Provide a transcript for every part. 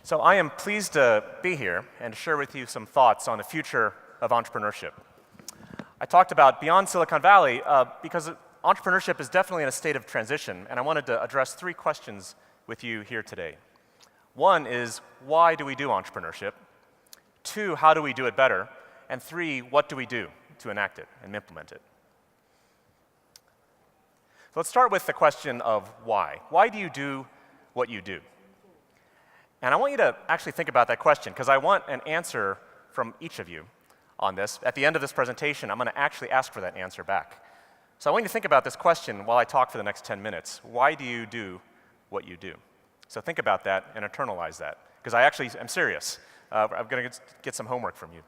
So I am pleased to be here and to share with you some thoughts on the future of entrepreneurship. I talked about beyond Silicon Valley because entrepreneurship is definitely in a state of transition, and I wanted to address three questions with you here today. One is, why do we do entrepreneurship? Two, how do we do it better? And three, what do we do to enact it and implement it? So let's start with the question of why. Why do you do what you do? And I want you to actually think about that question, because I want an answer from each of you on this. At the end of this presentation, I'm going to actually ask for that answer back. So I want you to think about this question while I talk for the next 10 minutes. Why do you do what you do? So think about that and internalize that, because I actually am serious. I'm going to get some homework from you.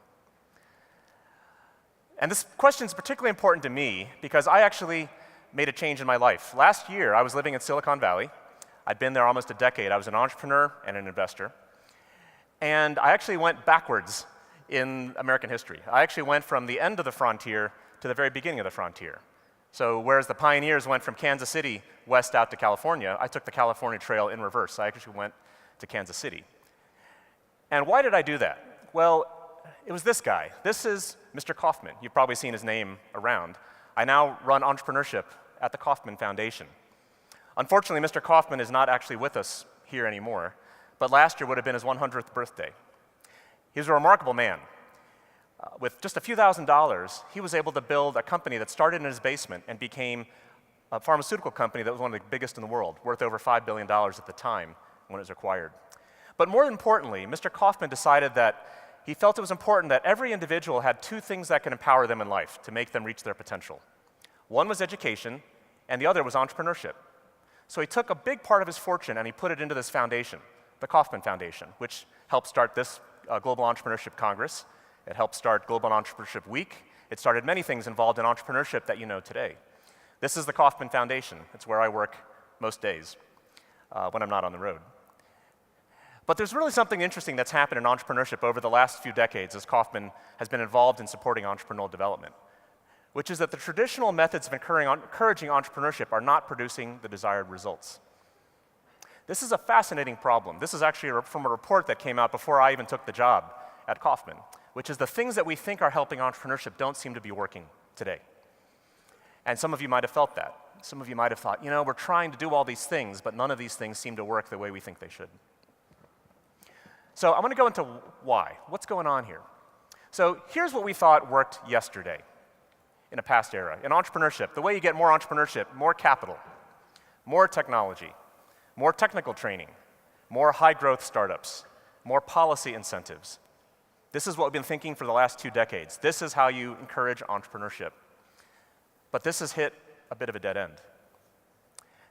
And this question is particularly important to me because I actually made a change in my life. Last year, I was living in Silicon Valley. I'd been there almost a decade. I was an entrepreneur and an investor. And I actually went backwards in American history. I actually went from the end of the frontier to the very beginning of the frontier. So whereas the pioneers went from Kansas City west out to California, I took the California Trail in reverse. I actually went to Kansas City. And why did I do that? Well, it was this guy. This is Mr. Kauffman. You've probably seen his name around. I now run entrepreneurship at the Kauffman Foundation. Unfortunately, Mr. Kauffman is not actually with us here anymore, but last year would have been his 100th birthday. He was a remarkable man. With just a few $1,000s, he was able to build a company that started in his basement and became a pharmaceutical company that was one of the biggest in the world, worth over $5 billion at the time when it was acquired. But more importantly, Mr. Kauffman decided that he felt it was important that every individual had two things that could empower them in life to make them reach their potential. One was education, and the other was entrepreneurship. So he took a big part of his fortune and he put it into this foundation, the Kauffman Foundation, which helped start this Global Entrepreneurship Congress. It helped start Global Entrepreneurship Week. It started many things involved in entrepreneurship that you know today. This is the Kauffman Foundation. It's where I work most days when I'm not on the road. But there's really something interesting that's happened in entrepreneurship over the last few decades as Kauffman has been involved in supporting entrepreneurial development, which is that the traditional methods of encouraging entrepreneurship are not producing the desired results. This is a fascinating problem. This is actually from a report that came out before I even took the job at Kauffman, which is the things that we think are helping entrepreneurship don't seem to be working today. And some of you might have felt that. Some of you might have thought, you know, we're trying to do all these things, but none of these things seem to work the way we think they should. So I'm going to go into why. What's going on here? So here's what we thought worked yesterday in a past era. In entrepreneurship, the way you get more entrepreneurship, more capital, more technology, more technical training, more high-growth startups, more policy incentives. This is what we've been thinking for the last 2 decades. This is how you encourage entrepreneurship. But this has hit a bit of a dead end.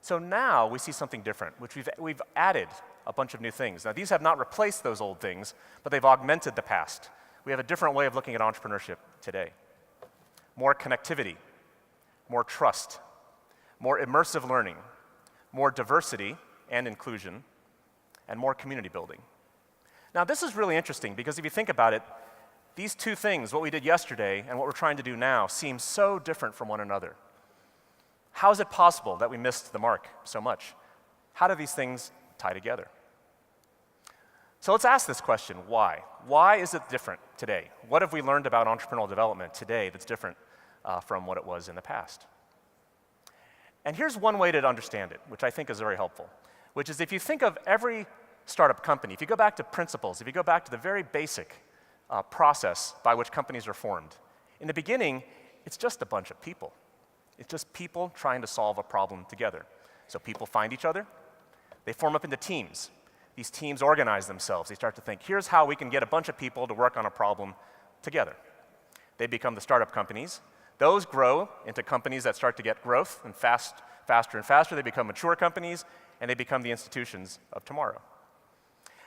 So now we see something different, which we've added a bunch of new things. Now, these have not replaced those old things, but they've augmented the past. We have a different way of looking at entrepreneurship today. More connectivity, more trust, more immersive learning, more diversity and inclusion, and more community building. Now, this is really interesting because if you think about it, these two things, what we did yesterday and what we're trying to do now, seem so different from one another. How is it possible that we missed the mark so much? How do these things tie together? So let's ask this question, why? Why is it different today? What have we learned about entrepreneurial development today that's different from what it was in the past? And here's one way to understand it, which I think is very helpful, which is if you think of every startup company, if you go back to principles, if you go back to the very basic process by which companies are formed, in the beginning, it's just a bunch of people. It's just people trying to solve a problem together. So people find each other, they form up into teams. These teams organize themselves. They start to think, here's how we can get a bunch of people to work on a problem together. They become the startup companies. Those grow into companies that start to get growth, and faster and faster. They become mature companies, and they become the institutions of tomorrow.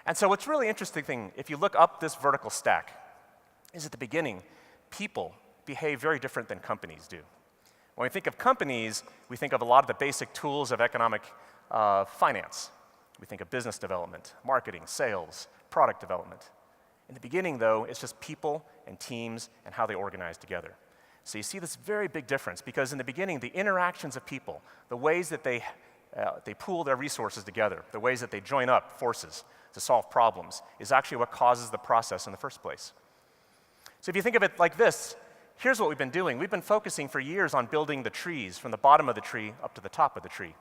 And so what's really interesting, if you look up this vertical stack, is at the beginning, people behave very different than companies do. When we think of companies, we think of a lot of the basic tools of economic finance. We think of business development, marketing, sales, product development. In the beginning, though, it's just people and teams and how they organize together. So you see this very big difference, because in the beginning, the interactions of people, the ways that they pool their resources together, the ways that they join up forces to solve problems, is actually what causes the process in the first place. So if you think of it like this, here's what we've been doing. We've been focusing for years on building the trees from the bottom of the tree up to the top of the tree,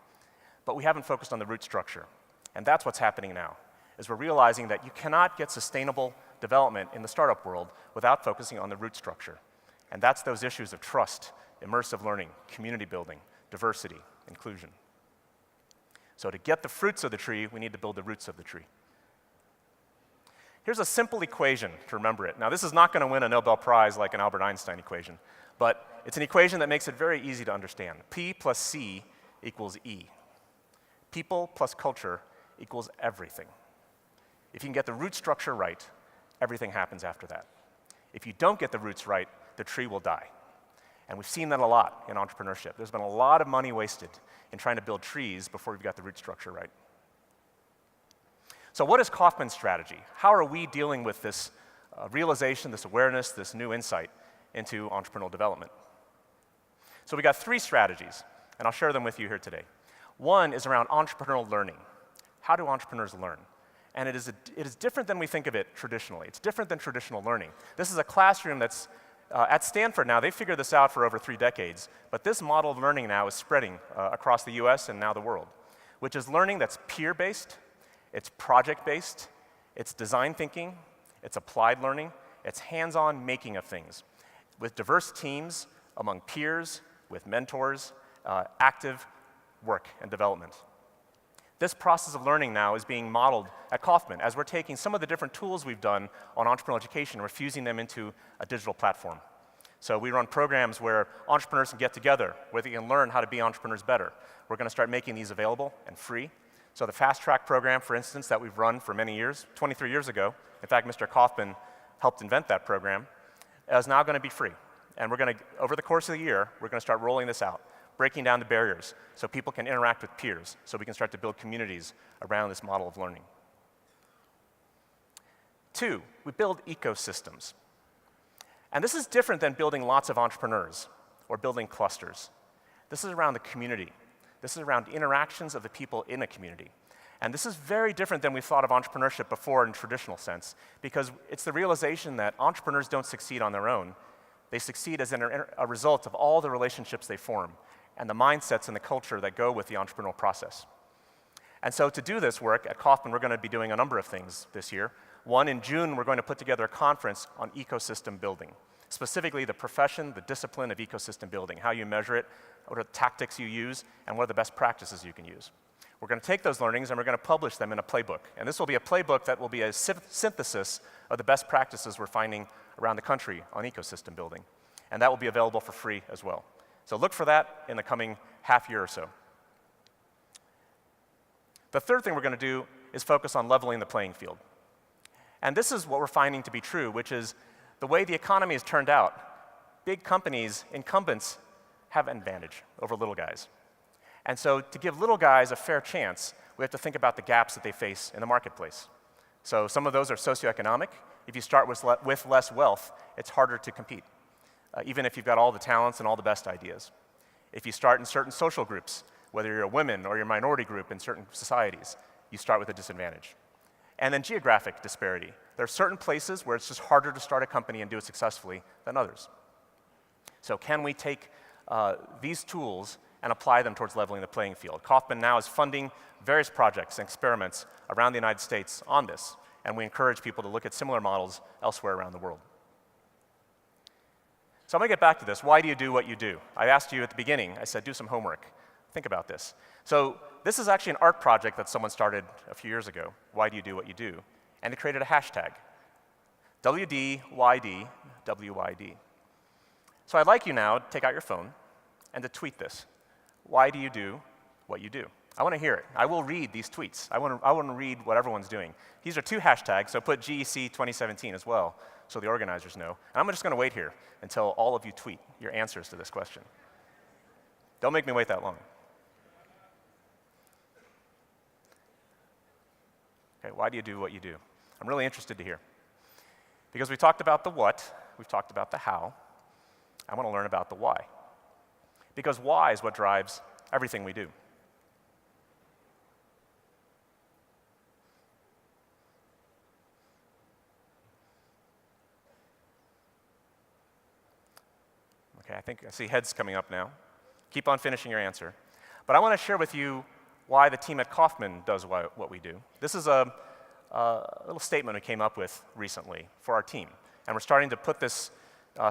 but we haven't focused on the root structure. And that's what's happening now, is we're realizing that you cannot get sustainable development in the startup world without focusing on the root structure. And that's those issues of trust, immersive learning, community building, diversity, inclusion. So to get the fruits of the tree, we need to build the roots of the tree. Here's a simple equation to remember it. Now, this is not going to win a Nobel Prize like an Albert Einstein equation, but it's an equation that makes it very easy to understand. P plus C equals E. People plus culture equals everything. If you can get the root structure right, everything happens after that. If you don't get the roots right, the tree will die. And we've seen that a lot in entrepreneurship. There's been a lot of money wasted in trying to build trees before we've got the root structure right. So what is Kauffman Strategy? How are we dealing with this realization, this awareness, this new insight into entrepreneurial development? So we got 3 strategies, and I'll share them with you here today. One is around entrepreneurial learning. How do entrepreneurs learn? And it is different than we think of it traditionally. It's different than traditional learning. This is a classroom that's at Stanford now. They figured this out for over 3 decades, but this model of learning now is spreading across the US and now the world, which is learning that's peer-based, it's project-based, it's design thinking, it's applied learning, it's hands-on making of things, with diverse teams among peers, with mentors, active work and development. This process of learning now is being modeled at Kauffman as we're taking some of the different tools we've done on entrepreneurial education and we're fusing them into a digital platform. So we run programs where entrepreneurs can get together, where they can learn how to be entrepreneurs better. We're going to start making these available and free. So the Fast Track program, for instance, that we've run for many years, 23 years ago, in fact, Mr. Kauffman helped invent that program, is now going to be free. And we're going to, over the course of the year, we're going to start rolling this out, breaking down the barriers so people can interact with peers, so we can start to build communities around this model of learning. 2, we build ecosystems. And this is different than building lots of entrepreneurs or building clusters. This is around the community. This is around interactions of the people in a community. And this is very different than we thought of entrepreneurship before in traditional sense, because it's the realization that entrepreneurs don't succeed on their own. They succeed as a result of all the relationships they form and the mindsets and the culture that go with the entrepreneurial process. And so to do this work at Kauffman, we're going to be doing a number of things this year. One, in June, we're going to put together a conference on ecosystem building, specifically the profession, the discipline of ecosystem building, how you measure it, what are the tactics you use, and what are the best practices you can use. We're going to take those learnings and we're going to publish them in a playbook. And this will be a playbook that will be a synthesis of the best practices we're finding around the country on ecosystem building. And that will be available for free as well. So look for that in the coming half year or so. The third thing we're going to do is focus on leveling the playing field. And this is what we're finding to be true, which is the way the economy has turned out, big companies, incumbents, have an advantage over little guys. And so to give little guys a fair chance, we have to think about the gaps that they face in the marketplace. So some of those are socioeconomic. If you start with less wealth, it's harder to compete, even if you've got all the talents and all the best ideas. If you start in certain social groups, whether you're a women or you're a minority group in certain societies, you start with a disadvantage. And then geographic disparity. There are certain places where it's just harder to start a company and do it successfully than others. So can we take these tools and apply them towards leveling the playing field? Kauffman now is funding various projects and experiments around the United States on this, and we encourage people to look at similar models elsewhere around the world. So I'm going to get back to this. Why do you do what you do? I asked you at the beginning, I said, do some homework. Think about this. So this is actually an art project that someone started a few years ago. Why do you do what you do? And it created a hashtag, WDYD, WYD. So I'd like you now to take out your phone and to tweet this. Why do you do what you do? I want to hear it. I will read these tweets. I want to read what everyone's doing. These are 2 hashtags, so put GEC 2017 as well, so the organizers know. And I'm just going to wait here until all of you tweet your answers to this question. Don't make me wait that long. Okay, why do you do what you do? I'm really interested to hear. Because we talked about the what, we've talked about the how, I want to learn about the why. Because why is what drives everything we do. Okay, I see heads coming up now. Keep on finishing your answer. But I want to share with you why the team at Kauffman does what we do. This is a little statement we came up with recently for our team. And we're starting to put this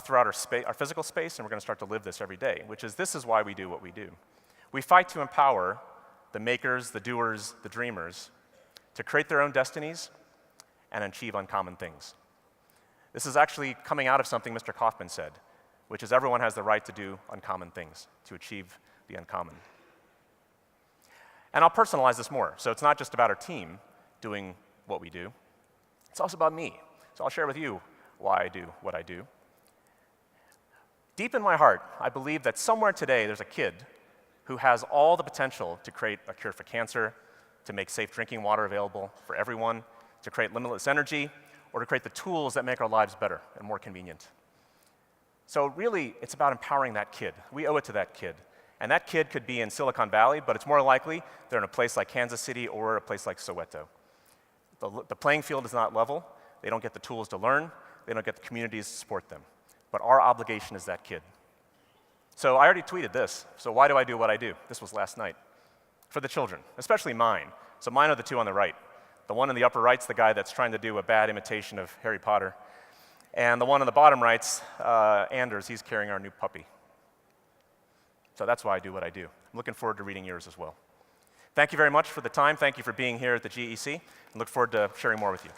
throughout our physical space, and we're going to start to live this every day, which is this is why we do what we do. We fight to empower the makers, the doers, the dreamers to create their own destinies and achieve uncommon things. This is actually coming out of something Mr. Kauffman said, which is everyone has the right to do uncommon things, to achieve the uncommon. And I'll personalize this more. So it's not just about our team doing what we do. It's also about me. So I'll share with you why I do what I do. Deep in my heart, I believe that somewhere today there's a kid who has all the potential to create a cure for cancer, to make safe drinking water available for everyone, to create limitless energy, or to create the tools that make our lives better and more convenient. So really, it's about empowering that kid. We owe it to that kid. And that kid could be in Silicon Valley, but it's more likely they're in a place like Kansas City or a place like Soweto. The playing field is not level. They don't get the tools to learn. They don't get the communities to support them. But our obligation is that kid. So I already tweeted this. So why do I do what I do? This was last night. For the children, especially mine. So mine are the two on the right. The one in the upper right's the guy that's trying to do a bad imitation of Harry Potter. And the one on the bottom right's Anders. He's carrying our new puppy. So that's why I do what I do. I'm looking forward to reading yours as well. Thank you very much for the time. Thank you for being here at the GEC. I look forward to sharing more with you.